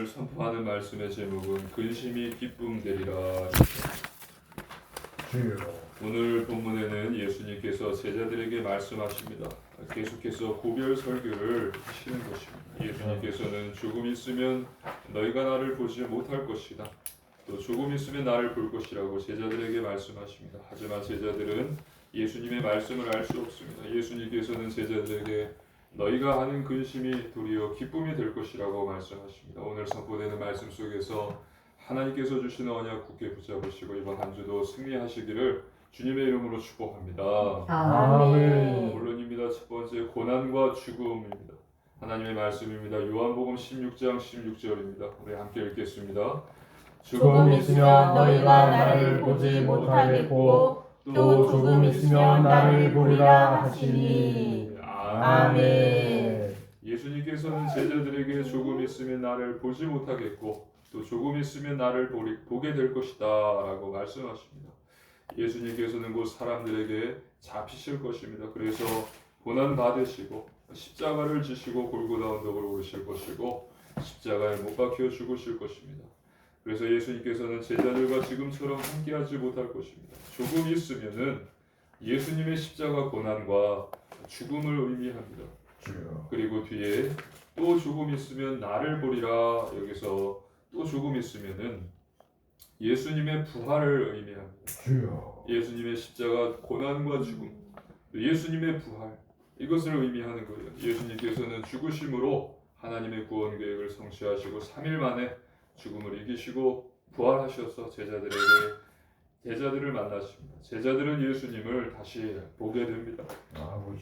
오늘 선포하는 말씀의 제목은 근심이 기쁨 되리라. 주여. 오늘 본문에는 예수님께서 제자들에게 말씀하십니다. 계속해서 고별 설교를 하시는 것입니다. 예수님께서는 조금 있으면 너희가 나를 보지 못할 것이다. 또 조금 있으면 나를 볼 것이라고 제자들에게 말씀하십니다. 하지만 제자들은 예수님의 말씀을 알 수 없습니다. 예수님께서는 제자들에게 너희가 하는 근심이 도리어 기쁨이 될 것이라고 말씀하십니다. 오늘 선포되는 말씀 속에서 하나님께서 주시는 언약 굳게 붙잡으시고 이번 한 주도 승리하시기를 주님의 이름으로 축복합니다. 아멘. 본론입니다. 첫 번째, 고난과 죽음입니다. 하나님의 말씀입니다. 요한복음 16장 16절입니다. 우리 함께 읽겠습니다. 조금 있으면 너희가 나를 보지 못하겠고 또 조금 있으면 나를 보리라 하시니. 아멘. 예수님께서는 제자들에게 조금 있으면 나를 보지 못하겠고 또 조금 있으면 나를 보게 될 것이다 라고 말씀하십니다. 예수님께서는 곧 사람들에게 잡히실 것입니다. 그래서 고난 받으시고 십자가를 지시고 골고다 언덕을 오르실 것이고 십자가에 못 박혀 죽으실 것입니다. 그래서 예수님께서는 제자들과 지금처럼 함께하지 못할 것입니다. 조금 있으면은 예수님의 십자가 고난과 죽음을 의미합니다. 주여. 그리고 뒤에 또 조금 있으면 나를 보리라, 여기서 또 조금 있으면은 예수님의 부활을 의미합니다. 주여. 예수님의 십자가 고난과 죽음, 예수님의 부활, 이것을 의미하는 거예요. 예수님께서는 죽으심으로 하나님의 구원 계획을 성취하시고 3일 만에 죽음을 이기시고 부활하셔서 제자들을 만나십니다. 제자들은 예수님을 다시 보게 됩니다.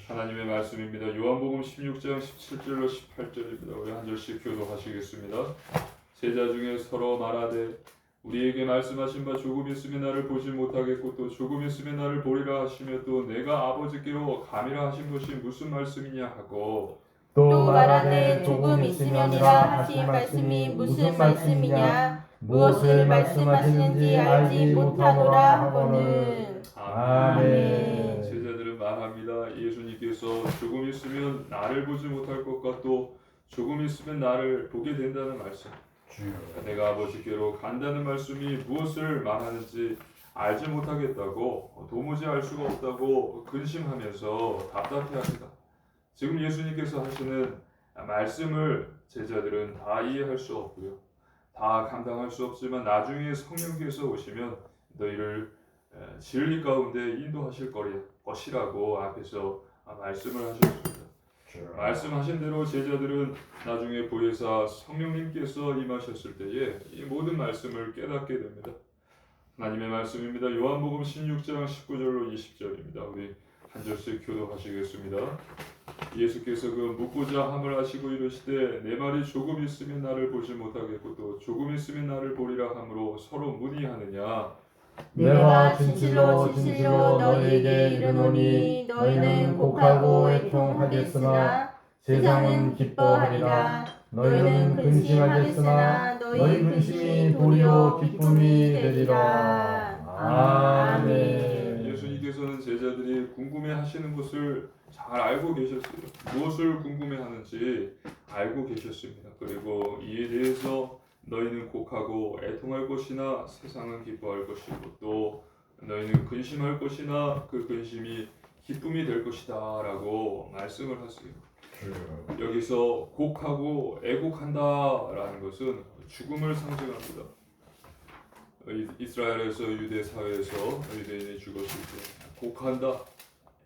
하나님의 말씀입니다. 요한복음 16장 17절로 18절입니다. 우리 한 절씩 교독하시겠습니다. 제자 중에 서로 말하되 우리에게 말씀하신 바 조금 있으면 나를 보지 못하겠고 또 조금 있으면 나를 보리라 하시며 또 내가 아버지께로 감이라 하신 것이 무슨 말씀이냐 하고 또 말하되 조금 있으면이라 하신 말씀이 무슨 말씀이냐 무엇을 말씀하시는지 알지 못하노라 하고는. 아멘. 제자들은 말합니다. 예수님께서 조금 있으면 나를 보지 못할 것과 또 조금 있으면 나를 보게 된다는 말씀, 주여. 내가 아버지께로 간다는 말씀이 무엇을 말하는지 알지 못하겠다고, 도무지 알 수가 없다고 근심하면서 답답해합니다. 지금 예수님께서 하시는 말씀을 제자들은 다 이해할 수 없고요, 다 감당할 수 없지만 나중에 성령께서 오시면 너희를 진리 가운데 인도하실 것이라고 앞에서 말씀을 하셨습니다. 말씀하신 대로 제자들은 나중에 보혜사 성령님께서 임하셨을 때에 이 모든 말씀을 깨닫게 됩니다. 하나님의 말씀입니다. 요한복음 16장 19절로 20절입니다. 우리 한 절씩 교독하시겠습니다. 예수께서 그 묻고자 함을 하시고 이르시되 내 말이 조금 있으면 나를 보지 못하겠고 또 조금 있으면 나를 보리라 함으로 서로 문의하느냐. 내가 진실로 진실로 너희에게 이르노니 너희는 곡하고 애통하겠으나 세상은 기뻐하리라. 너희는 근심하겠으나 너희 근심이 도리어 기쁨이 되리라. 아멘. 예수님께서는 제자들이 궁금해하시는 것을 잘 알고 계셨어요. 무엇을 궁금해하는지 알고 계셨습니다. 그리고 이에 대해서 너희는 곡하고 애통할 것이나 세상은 기뻐할 것이고 또 너희는 근심할 것이나 그 근심이 기쁨이 될 것이다 라고 말씀을 하세요. 여기서 곡하고 애곡한다 라는 것은 죽음을 상징합니다. 이스라엘에서 유대 사회에서 유대인이 죽었을 때 곡한다,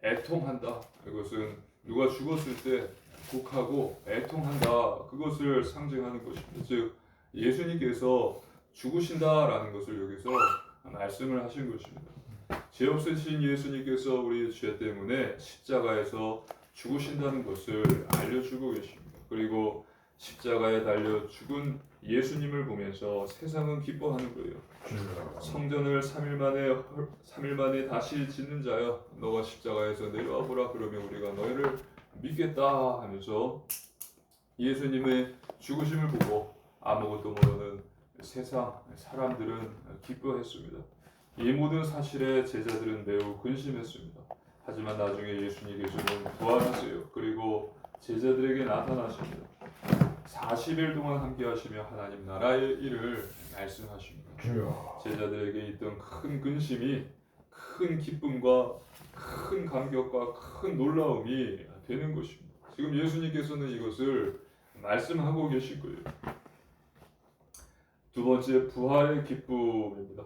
애통한다, 이것은 누가 죽었을 때 곡하고 애통한다, 그것을 상징하는 것입니다. 즉 예수님께서 죽으신다라는 것을 여기서 말씀을 하신 것입니다. 죄 없으신 예수님께서 우리 죄 때문에 십자가에서 죽으신다는 것을 알려주고 계십니다. 그리고 십자가에 달려 죽은 예수님을 보면서 세상은 기뻐하는 거예요. 성전을 3일 만에 다시 짓는 자여 너가 십자가에서 내려와 보라, 그러면 우리가 너희를 믿겠다 하면서 예수님의 죽으심을 보고 아무것도 모르는 세상 사람들은 기뻐했습니다. 이 모든 사실에 제자들은 매우 근심했습니다. 하지만 나중에 예수님께서는 부활하세요. 그리고 제자들에게 나타나십니다. 40일 동안 함께 하시며 하나님 나라의 일을 말씀하십니다. 주여. 제자들에게 있던 큰 근심이 큰 기쁨과 큰 감격과 큰 놀라움이 되는 것입니다. 지금 예수님께서는 이것을 말씀하고 계실 거예요. 두 번째, 부활의 기쁨입니다.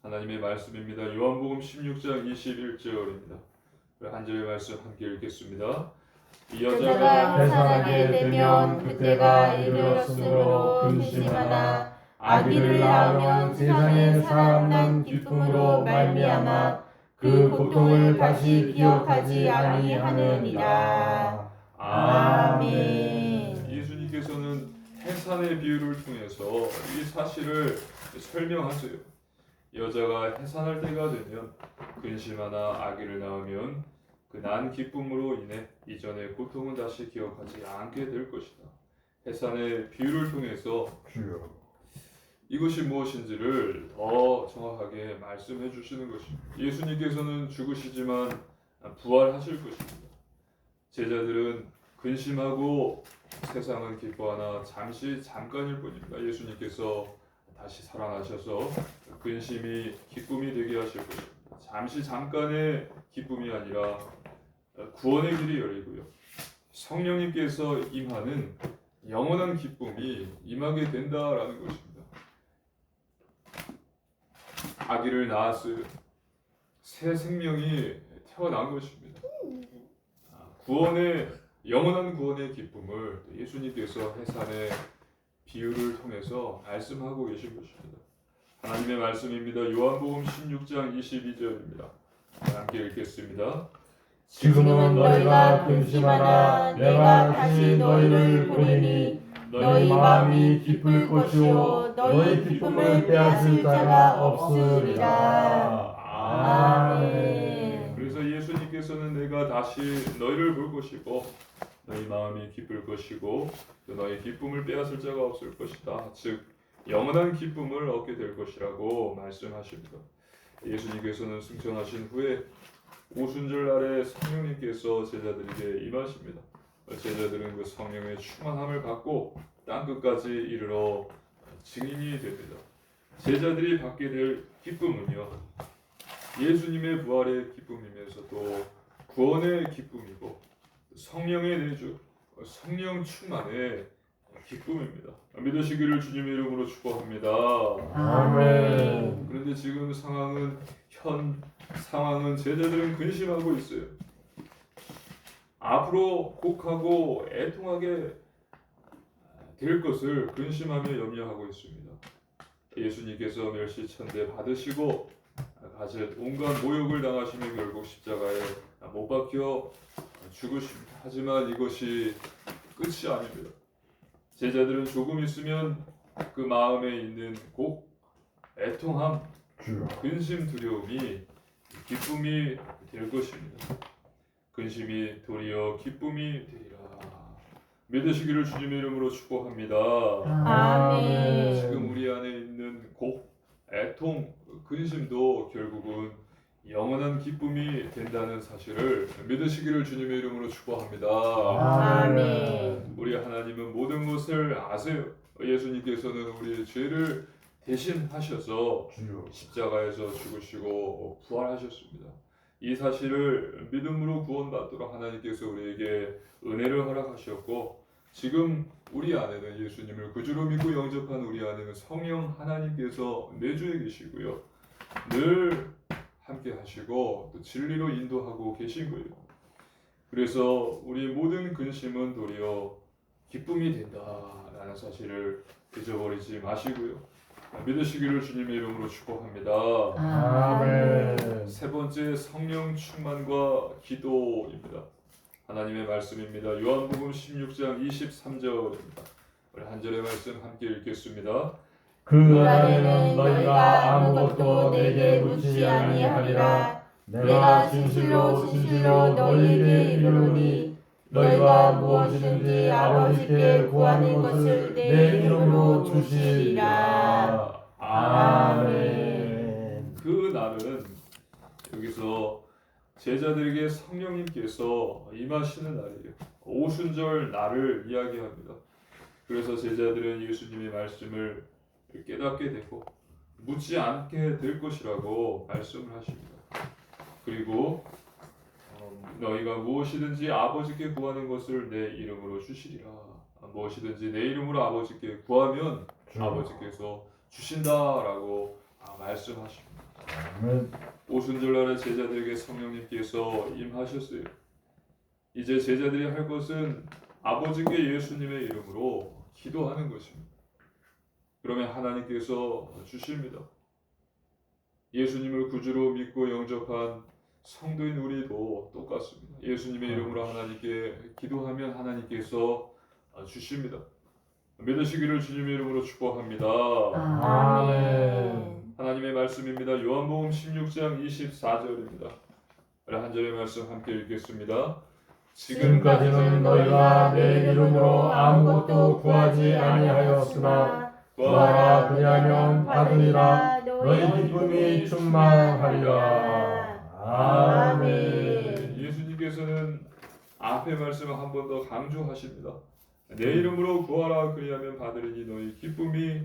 하나님의 말씀입니다. 요한복음 16장 21절입니다. 한 절의 말씀 함께 읽겠습니다. 이 여자가 해산하게 되면 그때가 이르렀으므로 근심하나 아기를 낳으면 세상에 사랑난 기쁨으로 말미암아 그 고통을 다시 기억하지 아니하느니라. 아멘. 예수님께서는 해산의 비유를 통해서 이 사실을 설명하세요. 여자가 해산할 때가 되면 근심하나 아기를 낳으면 그 난 기쁨으로 인해 이전의 고통은 다시 기억하지 않게 될 것이다. 해산의 비유를 통해서 주여. 이것이 무엇인지를 더 정확하게 말씀해 주시는 것입니다. 예수님께서는 죽으시지만 부활하실 것입니다. 제자들은 근심하고 세상은 기뻐하나 잠깐일 뿐입니다. 예수님께서 다시 살아나셔서 근심이 기쁨이 되게 하실 것입니다. 잠깐의 기쁨이 아니라 구원의 길이 열리고요. 성령님께서 임하는 영원한 기쁨이 임하게 된다라는 것입니다. 아기를 낳았어요. 새 생명이 태어난 것입니다. 영원한 구원의 기쁨을 예수님께서 해산의 비유를 통해서 말씀하고 계신 것입니다. 하나님의 말씀입니다. 요한복음 16장 22절입니다. 함께 읽겠습니다. 지금은 너희가 근심하나 내가 다시 너희를 보내니 너희 마음이 기쁠 것이요 너희 기쁨을 빼앗을 자가 없으리라. 아멘. 그래서 예수님께서는 내가 다시 너희를 볼 것이고 너희 마음이 기쁠 것이고 또 너희 기쁨을 빼앗을 자가 없을 것이다. 즉 영원한 기쁨을 얻게 될 것이라고 말씀하십니다. 예수님께서는 승천하신 후에 오순절 날에 성령님께서 제자들에게 임하십니다. 제자들은 그 성령의 충만함을 받고 땅끝까지 이르러 증인이 됩니다. 제자들이 받게 될 기쁨은요, 예수님의 부활의 기쁨이면서도 구원의 기쁨이고 성령의 내주, 성령 충만의 기쁨입니다. 믿으시기를 주님의 이름으로 축복합니다. 아멘. 그런데 지금 상황은 제자들은 근심하고 있어요. 앞으로 곡하고 애통하게 될 것을 근심하며 염려하고 있습니다. 예수님께서 멸시천대 받으시고 가진 온갖 모욕을 당하시며 결국 십자가에 못 박혀 죽으십니다. 하지만 이것이 끝이 아닙니다. 제자들은 조금 있으면 그 마음에 있는 애통함, 주여. 근심, 두려움이 기쁨이 될 것입니다. 근심이 도리어 기쁨이 되리라. 믿으시기를 주님의 이름으로 축복합니다. 아멘. 지금 우리 안에 있는 애통, 근심도 결국은 영원한 기쁨이 된다는 사실을 믿으시기를 주님의 이름으로 축복합니다. 아멘. 우리 하나님은 모든 것을 아세요. 예수님께서는 우리의 죄를 대신하셔서 주여. 십자가에서 죽으시고 부활하셨습니다. 이 사실을 믿음으로 구원받도록 하나님께서 우리에게 은혜를 허락하셨고 지금 우리 안에는 예수님을 구주로 믿고 영접한 우리 안에는 성령 하나님께서 내주에 계시고요. 늘 함께 하시고 또 진리로 인도하고 계신 거예요. 그래서 우리 모든 근심은 도리어 기쁨이 된다라는 사실을 잊어버리지 마시고요. 믿으시기를 주님의 이름으로 축복합니다. 아멘. 세 번째, 성령 충만과 기도입니다. 하나님의 말씀입니다. 요한복음 16장 23절입니다. 우리 한 절의 말씀 함께 읽겠습니다. 그 날에는 너희가 아무것도 내게 묻지 아니하리라. 내가 진실로 진실로 너희에게 이르노니 너희가 무엇이든지 아버지께 구하는 것을 내 이름으로 주시리라. 아멘. 그 날은 여기서 제자들에게 성령님께서 임하시는 날이에요. 오순절 날을 이야기합니다. 그래서 제자들은 예수님의 말씀을 깨닫게 되고 묻지 않게 될 것이라고 말씀을 하십니다. 그리고 너희가 무엇이든지 아버지께 구하는 것을 내 이름으로 주시리라. 무엇이든지 내 이름으로 아버지께 구하면 아버지께서 주신다라고 말씀하십니다. 아멘. 오순절날에 제자들에게 성령님께서 임하셨어요. 이제 제자들이 할 것은 아버지께 예수님의 이름으로 기도하는 것입니다. 그러면 하나님께서 주십니다. 예수님을 구주로 믿고 영접한 성도인 우리도 똑같습니다. 예수님의 이름으로 하나님께 기도하면 하나님께서 주십니다. 믿으시기를 주님의 이름으로 축복합니다. 아멘. 하나님의 말씀입니다. 요한복음 16장 24절입니다. 한 절의 말씀 함께 읽겠습니다. 지금까지는 너희가 내 이름으로 아무것도 구하지 아니하였으나 구하라 그리하면 받으리라 너희 기쁨이 충만하리라. 아멘. 예수님께서는 앞의 말씀을 한 번 더 강조하십니다. 내 이름으로 구하라 그리하면 받으리니 너희 기쁨이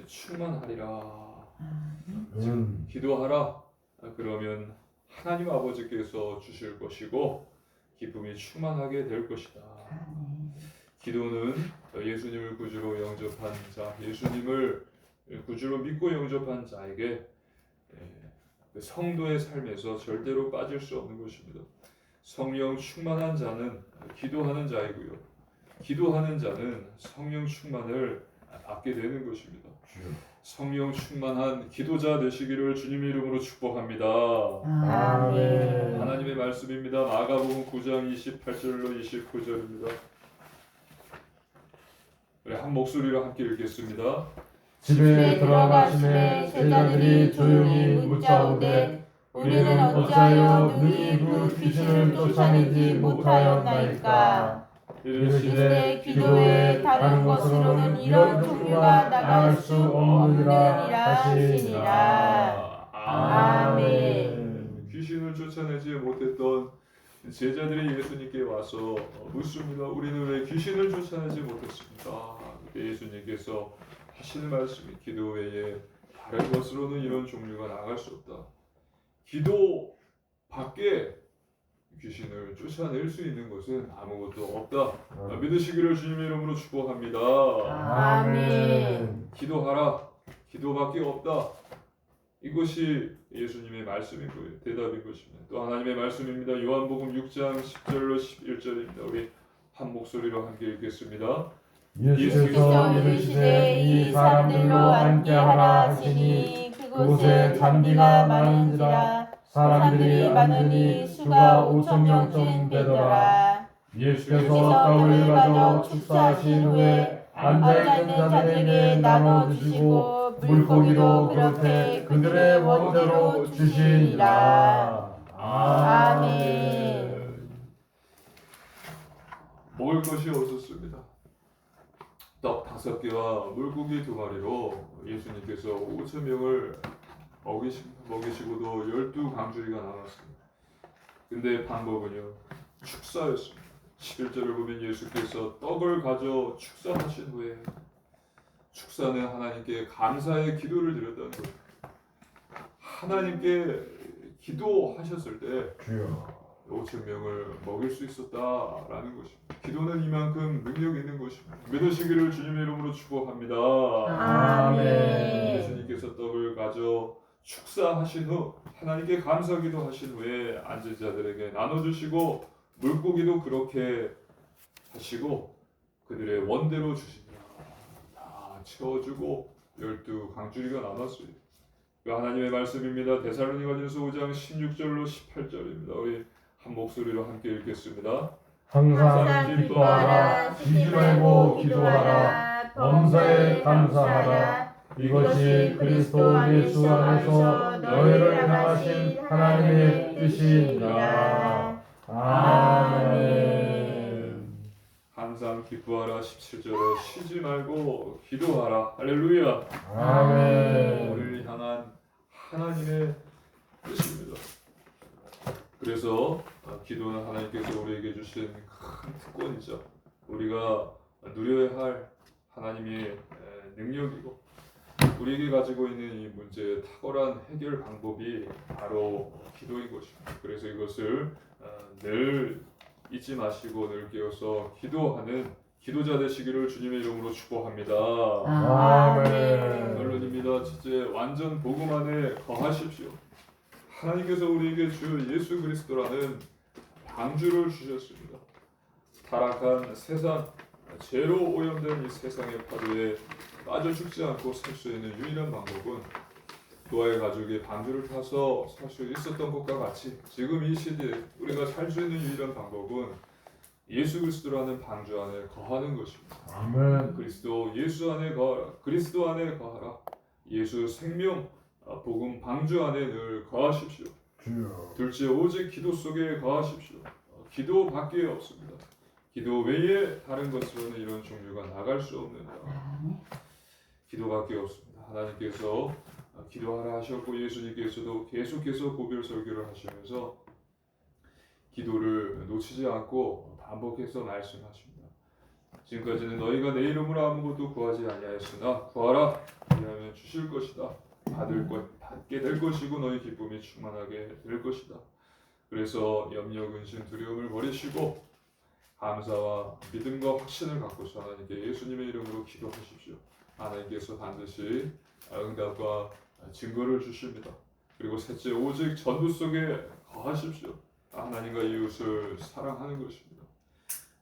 충만하리라. 기도하라 그러면 하나님 아버지께서 주실 것이고 기쁨이 충만하게 될 것이다. 기도는 예수님을 구주로 영접한 자, 예수님을 구주로 믿고 영접한 자에게 성도의 삶에서 절대로 빠질 수 없는 것입니다. 성령 충만한 자는 기도하는 자이고요. 기도하는 자는 성령 충만을 받게 되는 것입니다. 성령 충만한 기도자 되시기를 주님의 이름으로 축복합니다. 아멘. 하나님의 말씀입니다. 마가복음 9장 28절로 29절입니다. 우리 한 목소리로 함께 읽겠습니다. 집에 들어가시매 제자들이 조용히 묻자오되 우리는 어찌하여 능히 그 귀신을 쫓아내지 못하였나이까. 이르시되 기도 외에 다른 것으로는 이런 종류가 나갈 수 없느니라 하시니라. 아멘. 귀신을 쫓아내지 못했던 제자들이 예수님께 와서 묻습니다. 우리는 왜 귀신을 쫓아내지 못했습니까? 그때 예수님께서 하시는 말씀이 기도 외에 다른 것으로는 이런 종류가 나갈 수 없다. 기도 밖에 귀신을 쫓아낼 수 있는 것은 아무것도 없다. 믿으시기를 주님의 이름으로 축복합니다. 아멘. 기도하라. 기도밖에 없다. 이것이 예수님의 말씀이고요. 대답인 것입니다. 또 하나님의 말씀입니다. 요한복음 6장 10절로 11절입니다. 우리 한 목소리로 함께 읽겠습니다. 예수께서 이르시되 이 사람들로 함께하라 하시니 그곳에 잔디가 많은지라 사람들이 많으니 수가 5,000명쯤 되더라. 예수께서 떡을 가져 축사하신 후에 앉아있는 자들에게 나눠주시고 물고기도 그렇게 그들의 원대로 주시니라. 아멘. 먹을 것이 없었습니다. 떡 5개와 물고기 2마리로 예수님께서 5,000명을 먹이시고도 12강주리가 남았습니다. 근데 방법은요, 축사였습니다. 11절을 보면 예수께서 떡을 가져 축사하신 후에, 축사는 하나님께 감사의 기도를 드렸다는 거예요. 하나님께 기도하셨을 때 주여 5,000명을 먹일 수 있었다라는 것입니다. 기도는 이만큼 능력 있는 것입니다. 믿으시기를 주님의 이름으로 축복합니다. 아멘. 예수님께서 떡을 가져 축사하신 후 하나님께 감사기도 하신 후에 앉은 자들에게 나눠주시고 물고기도 그렇게 하시고 그들의 원대로 주시니라. 다 채워주고 12강주리가 남았어요. 그 하나님의 말씀입니다. 데살로니가전서 5장 16절로 18절입니다. 우리 한 목소리로 함께 읽겠습니다. 항상 기뻐하라 쉬지 말고 기도하라 범사에 감사하라 이것이 그리스도 예수 안에서 너희를 향하신 하나님의 뜻이니라. 아멘. 항상 기뻐하라 17절에 쉬지 말고 기도하라. 할렐루야. 아멘. 우리를 향한 하나님의 뜻입니다. 그래서 기도는 하나님께서 우리에게 주신 큰 특권이죠. 우리가 누려야 할 하나님의 능력이고 우리에게 가지고 있는 이 문제의 탁월한 해결 방법이 바로 기도인 것입니다. 그래서 이것을 늘 잊지 마시고 늘 깨어서 기도하는 기도자 되시기를 주님의 이름으로 축복합니다. 아멘. 결론입니다. 첫째, 완전 복음 안에 거하십시오. 하나님께서 우리에게 주 예수 그리스도라는 방주를 주셨습니다. 타락한 세상, 죄로 오염된 이 세상의 파도에 빠져 죽지 않고 살 수 있는 유일한 방법은 노아의 가족이 방주를 타서 살 수 있었던 것과 같이 지금 이 시대에 우리가 살 수 있는 유일한 방법은 예수 그리스도라는 방주 안에 거하는 것입니다. 아멘. 예수 안에 거하라. 그리스도 안에 거하라. 예수 생명 복음 방주 안에 늘 거하십시오. 주여. 둘째, 오직 기도 속에 거하십시오. 기도밖에 없습니다. 기도 외에 다른 것으로는 이런 종류가 나갈 수 없는다. 기도밖에 없습니다. 하나님께서 기도하라 하셨고 예수님께서도 계속해서 고별 설교를 하시면서 기도를 놓치지 않고 반복해서 말씀하십니다. 지금까지는 너희가 내 이름으로 아무것도 구하지 아니하였으나 구하라 그리하면 주실 것이다. 받게 될 것이고 너희 기쁨이 충만하게 될 것이다. 그래서 염려, 근심, 두려움을 버리시고 감사와 믿음과 확신을 갖고서 하나님께 예수님의 이름으로 기도하십시오. 하나님께서 반드시 응답과 증거를 주십니다. 그리고 셋째, 오직 전부 속에 거하십시오. 하나님과 이웃을 사랑하는 것입니다.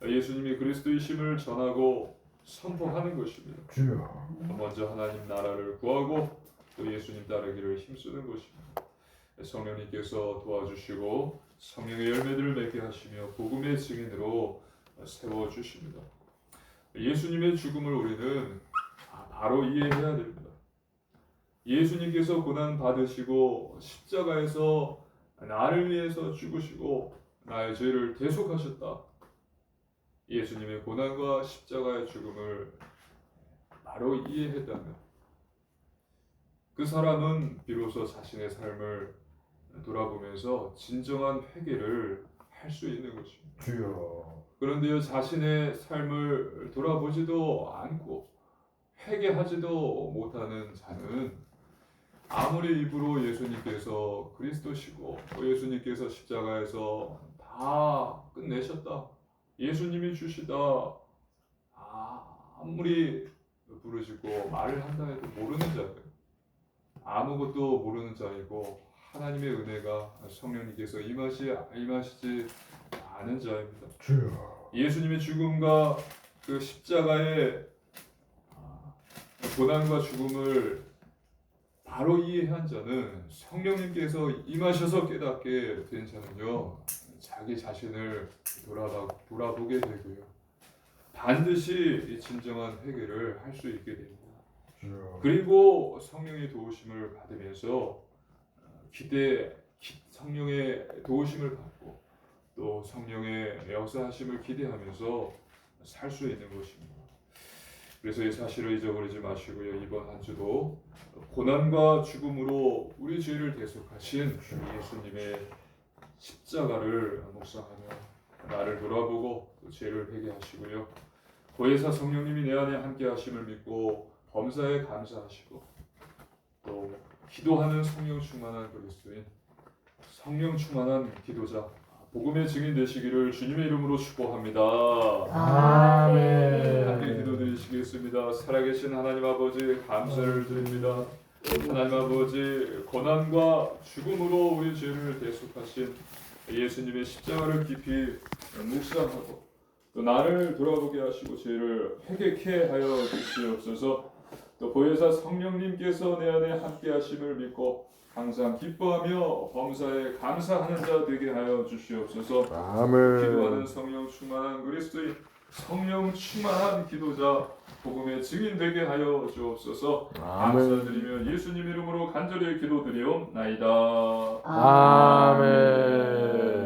예수님이 그리스도이심을 전하고 선포하는 것입니다. 주여. 먼저 하나님 나라를 구하고 또 예수님 따르기를 힘쓰는 것입니다. 성령님께서 도와주시고 성령의 열매들을 맺게 하시며 복음의 증인으로 세워주십니다. 예수님의 죽음을 우리는 바로 이해해야 됩니다. 예수님께서 고난 받으시고 십자가에서 나를 위해서 죽으시고 나의 죄를 대속하셨다. 예수님의 고난과 십자가의 죽음을 바로 이해했다면 그 사람은 비로소 자신의 삶을 돌아보면서 진정한 회개를 할 수 있는 것입니다. 주여. 그런데요, 자신의 삶을 돌아보지도 않고 회개하지도 못하는 자는 아무리 입으로 예수님께서 그리스도시고 또 예수님께서 십자가에서 다 끝내셨다, 예수님이 주시다 아무리 부르시고 말을 한다 해도 모르는 자예요. 아무것도 모르는 자이고 하나님의 은혜가 성령님께서 임하시지 않은 자입니다. 주여. 예수님의 죽음과 그 십자가의 고난과 죽음을 바로 이해한 자는 성령님께서 임하셔서 깨닫게 된 자는요, 자기 자신을 돌아보게 되고요, 반드시 이진정한 회개를 할 수 있게 됩니다. 주여. 그리고 성령의 도우심을 받으면서 성령의 도우심을 받고 또 성령의 역사하심을 기대하면서 살 수 있는 것입니다. 그래서 이 사실을 잊어버리지 마시고요, 이번 한 주도 고난과 죽음으로 우리 죄를 대속하신 예수님의 십자가를 묵상하며 나를 돌아보고 또 죄를 회개하시고요, 보혜사 성령님이 내 안에 함께 하심을 믿고 범사에 감사하시고 또 기도하는 성령 충만한 그리스도인, 성령 충만한 기도자, 복음의 증인 되시기를 주님의 이름으로 축복합니다. 아멘. 함께 기도드리시겠습니다. 살아계신 하나님 아버지, 감사를 드립니다. 하나님 아버지, 고난과 죽음으로 우리 죄를 대속하신 예수님의 십자가를 깊이 묵상하고 또 나를 돌아보게 하시고 죄를 회개케 하여 주시옵소서. 또 보혜사 성령님께서 내 안에 함께 하심을 믿고 항상 기뻐하며 범사에 감사하는 자 되게 하여 주시옵소서. 아멘. 기도하는 성령 충만한 그리스도인, 성령 충만한 기도자, 복음의 증인 되게 하여 주옵소서. 감사드리며 예수님 이름으로 간절히 기도드리옵나이다. 아멘.